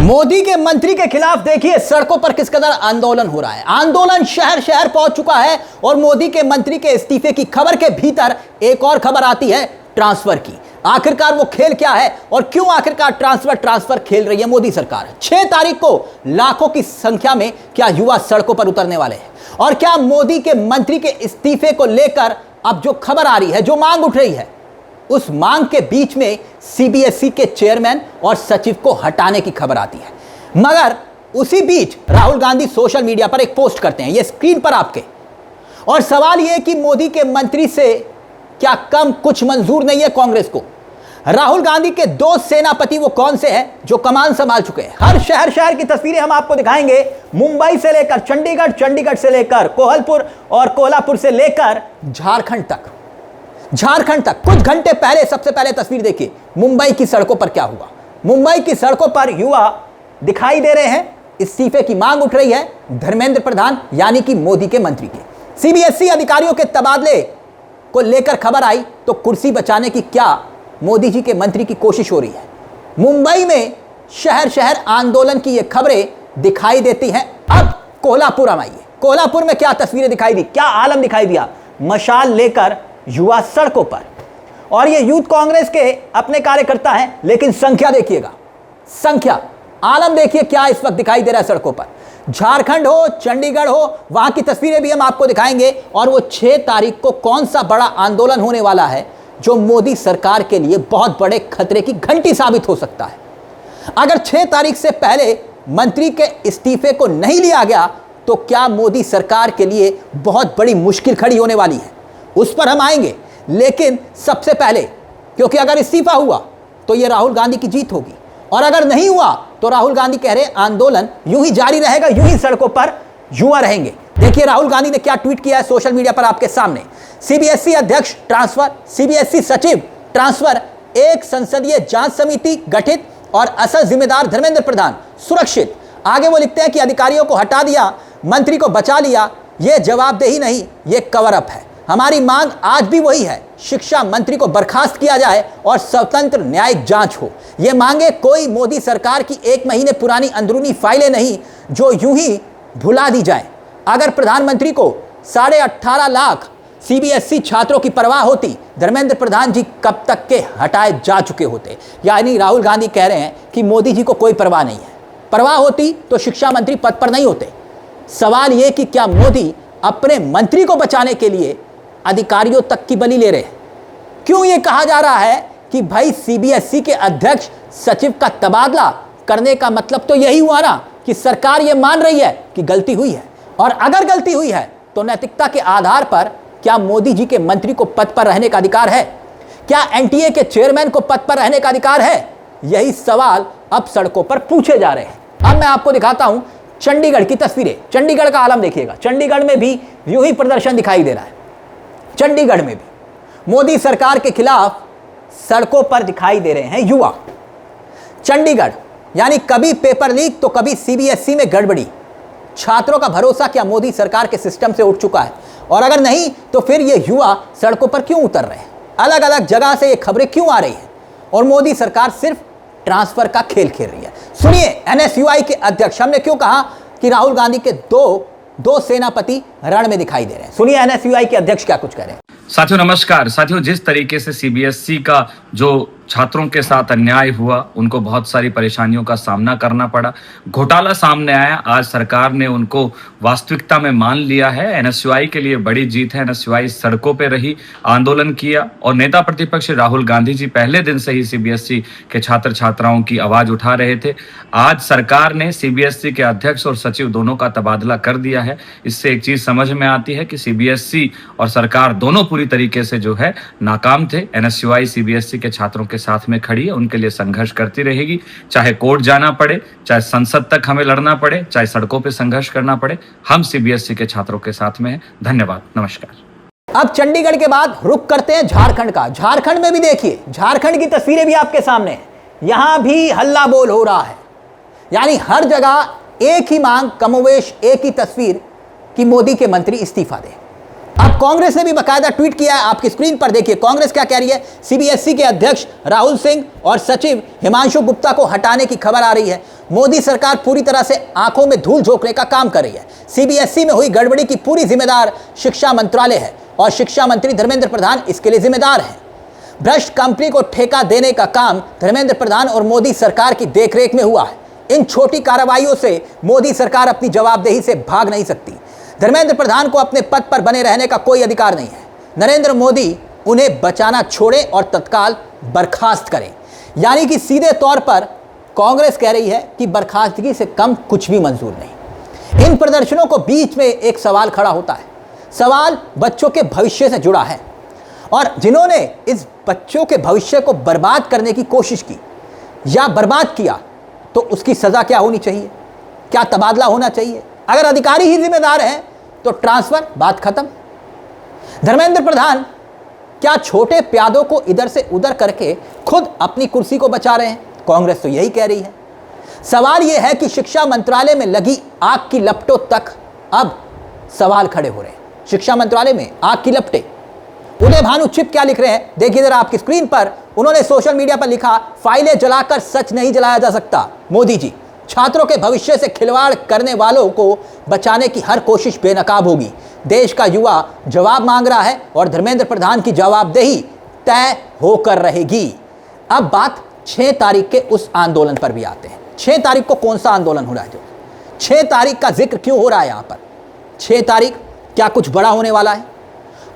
मोदी के मंत्री के खिलाफ देखिए सड़कों पर किस कदर आंदोलन हो रहा है। आंदोलन शहर शहर पहुंच चुका है और मोदी के मंत्री के इस्तीफे की खबर के भीतर एक और खबर आती है ट्रांसफर की। आखिरकार वो खेल क्या है और क्यों आखिरकार ट्रांसफर खेल रही है मोदी सरकार। 6 तारीख को लाखों की संख्या में क्या युवा सड़कों पर उतरने वाले हैं और क्या मोदी के मंत्री के इस्तीफे को लेकर अब जो खबर आ रही है, जो मांग उठ रही है, उस मांग के बीच में सीबीएसई के चेयरमैन और सचिव को हटाने की खबर आती है। मगर उसी बीच राहुल गांधी सोशल मीडिया पर एक पोस्ट करते हैं, ये स्क्रीन पर आपके, और सवाल यह कि मोदी के मंत्री से क्या कम कुछ मंजूर नहीं है कांग्रेस को। राहुल गांधी के 2 सेनापति वो कौन से हैं जो कमान संभाल चुके हैं। हर शहर शहर की तस्वीरें हम आपको दिखाएंगे, मुंबई से लेकर चंडीगढ़, चंडीगढ़ से लेकर कोहलपुर और कोल्हापुर से लेकर झारखंड तक। कुछ घंटे पहले सबसे पहले तस्वीर देखिए मुंबई की सड़कों पर क्या हुआ। मुंबई की सड़कों पर युवा दिखाई दे रहे हैं, इस्तीफे की मांग उठ रही है धर्मेंद्र प्रधान यानी कि मोदी के मंत्री के। सीबीएसई अधिकारियों के तबादले को लेकर खबर आई तो कुर्सी बचाने की क्या मोदी जी के मंत्री की कोशिश हो रही है। मुंबई में शहर शहर आंदोलन की ये खबरें दिखाई देती हैं। अब कोल्हापुर हम आइए, कोल्हापुर में क्या तस्वीरें दिखाई दी, क्या आलम दिखाई दिया। मशाल लेकर युवा सड़कों पर, और ये यूथ कांग्रेस के अपने कार्यकर्ता हैं, लेकिन संख्या देखिएगा, संख्या आलम देखिए क्या इस वक्त दिखाई दे रहा है सड़कों पर। झारखंड हो, चंडीगढ़ हो, वहां की तस्वीरें भी हम आपको दिखाएंगे। और वो 6 तारीख को कौन सा बड़ा आंदोलन होने वाला है जो मोदी सरकार के लिए बहुत बड़े खतरे की घंटी साबित हो सकता है। अगर 6 तारीख से पहले मंत्री के इस्तीफे को नहीं लिया गया तो क्या मोदी सरकार के लिए बहुत बड़ी मुश्किल खड़ी होने वाली है, उस पर हम आएंगे। लेकिन सबसे पहले, क्योंकि अगर इस्तीफा हुआ तो यह राहुल गांधी की जीत होगी, और अगर नहीं हुआ तो राहुल गांधी कह रहे आंदोलन यूं ही जारी रहेगा, यूं ही सड़कों पर युवा रहेंगे। देखिए राहुल गांधी ने क्या ट्वीट किया है सोशल मीडिया पर आपके सामने। सीबीएसई अध्यक्ष ट्रांसफर, सीबीएसई सचिव ट्रांसफर, एक संसदीय जांच समिति गठित और असल जिम्मेदार धर्मेंद्र प्रधान सुरक्षित। आगे वो लिखते हैं कि अधिकारियों को हटा दिया, मंत्री को बचा लिया, यह जवाबदेही नहीं, यह कवर अप है। हमारी मांग आज भी वही है, शिक्षा मंत्री को बर्खास्त किया जाए और स्वतंत्र न्यायिक जांच हो। ये मांगे कोई मोदी सरकार की 1 महीने पुरानी अंदरूनी फाइलें नहीं जो यूं ही भुला दी जाए। अगर प्रधानमंत्री को 18.5 लाख सीबीएसई छात्रों की परवाह होती, धर्मेंद्र प्रधान जी कब तक के हटाए जा चुके होते। यानी राहुल गांधी कह रहे हैं कि मोदी जी को कोई परवाह नहीं है। परवाह होती तो शिक्षा मंत्री पद पर नहीं होते। सवाल यह कि क्या मोदी अपने मंत्री को बचाने के लिए अधिकारियों तक की बलि ले रहे हैं। क्यों यह कहा जा रहा है कि भाई सीबीएसई के अध्यक्ष सचिव का तबादला करने का मतलब तो यही हुआ ना कि सरकार यह मान रही है कि गलती हुई है, और अगर गलती हुई है तो नैतिकता के आधार पर क्या मोदी जी के मंत्री को पद पर रहने का अधिकार है, क्या एनटीए के चेयरमैन को पद पर रहने का अधिकार है। यही सवाल अब सड़कों पर पूछे जा रहे हैं। अब मैं आपको दिखाता हूं चंडीगढ़ की तस्वीरें। चंडीगढ़ का आलम देखिएगा, चंडीगढ़ में भी यूं ही प्रदर्शन दिखाई दे रहा है। चंडीगढ़ में भी मोदी सरकार के खिलाफ सड़कों पर दिखाई दे रहे हैं युवा। चंडीगढ़ यानी कभी पेपर लीक तो कभी सीबीएसई में गड़बड़ी। छात्रों का भरोसा क्या मोदी सरकार के सिस्टम से उठ चुका है, और अगर नहीं तो फिर ये युवा सड़कों पर क्यों उतर रहे हैं, अलग अलग जगह से ये खबरें क्यों आ रही हैं, और मोदी सरकार सिर्फ ट्रांसफर का खेल खेल रही है। सुनिए एनएसयूआई के अध्यक्ष, हमने क्यों कहा कि राहुल गांधी के दो सेनापति रण में दिखाई दे रहे हैं। सुनिए एनएसयूआई के अध्यक्ष क्या कुछ कह रहे हैं। साथियों नमस्कार। साथियों, जिस तरीके से सीबीएसई का जो छात्रों के साथ अन्याय हुआ, उनको बहुत सारी परेशानियों का सामना करना पड़ा, घोटाला सामने आया, आज सरकार ने उनको वास्तविकता में मान लिया है। एनएसयूआई के लिए बड़ी जीत है। एनएसयूआई सड़कों पे रही, आंदोलन किया, और नेता प्रतिपक्ष राहुल गांधी जी पहले दिन से ही सीबीएसई के छात्र छात्राओं की आवाज उठा रहे थे। आज सरकार ने सीबीएसई के अध्यक्ष और सचिव दोनों का तबादला कर दिया है। इससे एक चीज समझ में आती है कि सीबीएसई और सरकार दोनों पूरी तरीके से जो है नाकाम थे। एनएसयूआई सीबीएसई के छात्रों के साथ में खड़ी है, उनके लिए संघर्ष करती रहेगी, चाहे कोर्ट जाना पड़े, चाहे संसद तक हमें लड़ना पड़े, चाहे सड़कों पे संघर्ष करना पड़े, हम सीबीएसई के छात्रों के साथ में हैं। धन्यवाद, नमस्कार। अब चंडीगढ़ के बाद रुक करते हैं झारखंड का। झारखंड में भी देखिए, झारखंड की तस्वीरें भी आपके सामने हैं। यहां भी हल्ला बोल हो रहा है, यानी हर जगह एक ही मांग, कमोवेश एक ही तस्वीर कि मोदी के मंत्री इस्तीफा दें। अब कांग्रेस ने भी बकायदा ट्वीट किया है, आपकी स्क्रीन पर देखिए कांग्रेस क्या कह रही है। सीबीएसई के अध्यक्ष राहुल सिंह और सचिव हिमांशु गुप्ता को हटाने की खबर आ रही है। मोदी सरकार पूरी तरह से आंखों में धूल झोंकने का काम कर रही है। सीबीएसई में हुई गड़बड़ी की पूरी जिम्मेदार शिक्षा मंत्रालय है और शिक्षा मंत्री धर्मेंद्र प्रधान इसके लिए जिम्मेदार हैं। भ्रष्ट कंपनी को ठेका देने का काम धर्मेंद्र प्रधान और मोदी सरकार की देखरेख में हुआ है। इन छोटी कार्रवाइयों से मोदी सरकार अपनी जवाबदेही से भाग नहीं सकती। धर्मेंद्र प्रधान को अपने पद पर बने रहने का कोई अधिकार नहीं है। नरेंद्र मोदी उन्हें बचाना छोड़े और तत्काल बर्खास्त करें। यानी कि सीधे तौर पर कांग्रेस कह रही है कि बर्खास्तगी से कम कुछ भी मंजूर नहीं। इन प्रदर्शनों को बीच में एक सवाल खड़ा होता है। सवाल बच्चों के भविष्य से जुड़ा है और जिन्होंने इस बच्चों के भविष्य को बर्बाद करने की कोशिश की या बर्बाद किया तो उसकी सजा क्या होनी चाहिए, क्या तबादला होना चाहिए। अगर अधिकारी ही जिम्मेदार हैं तो ट्रांसफर, बात खत्म। धर्मेंद्र प्रधान क्या छोटे प्यादों को इधर से उधर करके खुद अपनी कुर्सी को बचा रहे हैं? कांग्रेस तो यही कह रही है। सवाल यह है कि शिक्षा मंत्रालय में लगी आग की लपटों तक अब सवाल खड़े हो रहे हैं। शिक्षा मंत्रालय में आग की लपटें। उदय भानु चिप क्या लिख रहे हैं देखिए जरा आपकी स्क्रीन पर। उन्होंने सोशल मीडिया पर लिखा, फाइलें जलाकर सच नहीं जलाया जा सकता। मोदी जी, छात्रों के भविष्य से खिलवाड़ करने वालों को बचाने की हर कोशिश बेनकाब होगी। देश का युवा जवाब मांग रहा है और धर्मेंद्र प्रधान की जवाबदेही तय होकर रहेगी। अब बात 6 तारीख के उस आंदोलन पर भी आते हैं। 6 तारीख को कौन सा आंदोलन हो रहा है? जो 6 तारीख का जिक्र क्यों हो रहा है यहां पर? 6 तारीख क्या कुछ बड़ा होने वाला है?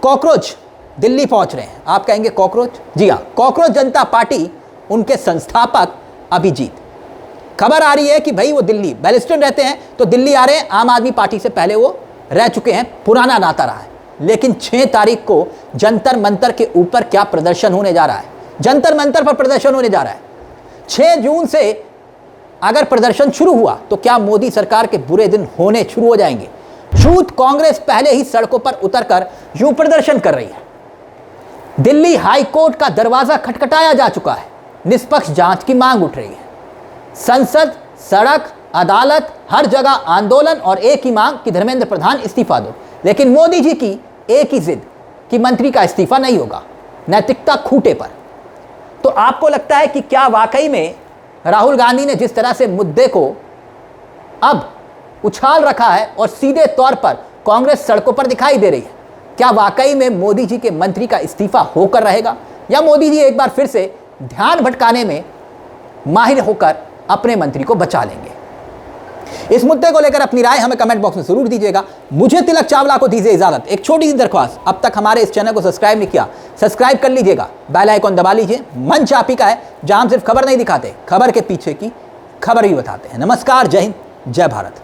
कॉकरोच दिल्ली पहुंच रहे हैं। आप कहेंगे कॉकरोच? जी हाँ, कॉकरोच जनता पार्टी, उनके संस्थापक अभिजीत। खबर आ रही है कि भाई वो दिल्ली बैलिस्टन रहते हैं तो दिल्ली आ रहे हैं। आम आदमी पार्टी से पहले वो रह चुके हैं, पुराना नाता रहा है। लेकिन 6 तारीख को जंतर मंतर के ऊपर क्या प्रदर्शन होने जा रहा है? जंतर मंतर पर प्रदर्शन होने जा रहा है। 6 जून से अगर प्रदर्शन शुरू हुआ तो क्या मोदी सरकार के बुरे दिन होने शुरू हो जाएंगे? यूथ कांग्रेस पहले ही सड़कों पर उतरकर यूं प्रदर्शन कर रही है। दिल्ली हाई कोर्ट का दरवाजा खटखटाया जा चुका है। निष्पक्ष जांच की मांग उठ रही है। संसद, सड़क, अदालत, हर जगह आंदोलन और एक ही मांग कि धर्मेंद्र प्रधान इस्तीफा दो। लेकिन मोदी जी की एक ही जिद कि मंत्री का इस्तीफा नहीं होगा, नैतिकता खूंटे पर। तो आपको लगता है कि क्या वाकई में राहुल गांधी ने जिस तरह से मुद्दे को अब उछाल रखा है और सीधे तौर पर कांग्रेस सड़कों पर दिखाई दे रही है, क्या वाकई में मोदी जी के मंत्री का इस्तीफा होकर रहेगा या मोदी जी एक बार फिर से ध्यान भटकाने में माहिर होकर अपने मंत्री को बचा लेंगे? इस मुद्दे को लेकर अपनी राय हमें कमेंट बॉक्स में जरूर दीजिएगा। मुझे तिलक चावला को दीजिए इजाजत। एक छोटी सी दरख्वास्त, अब तक हमारे इस चैनल को सब्सक्राइब नहीं किया, सब्सक्राइब कर लीजिएगा, बेल आइकॉन दबा लीजिए। मंच आप ही का है जहां हम सिर्फ खबर नहीं दिखाते, खबर के पीछे की खबर भी बताते हैं। नमस्कार, जय हिंद, जय भारत।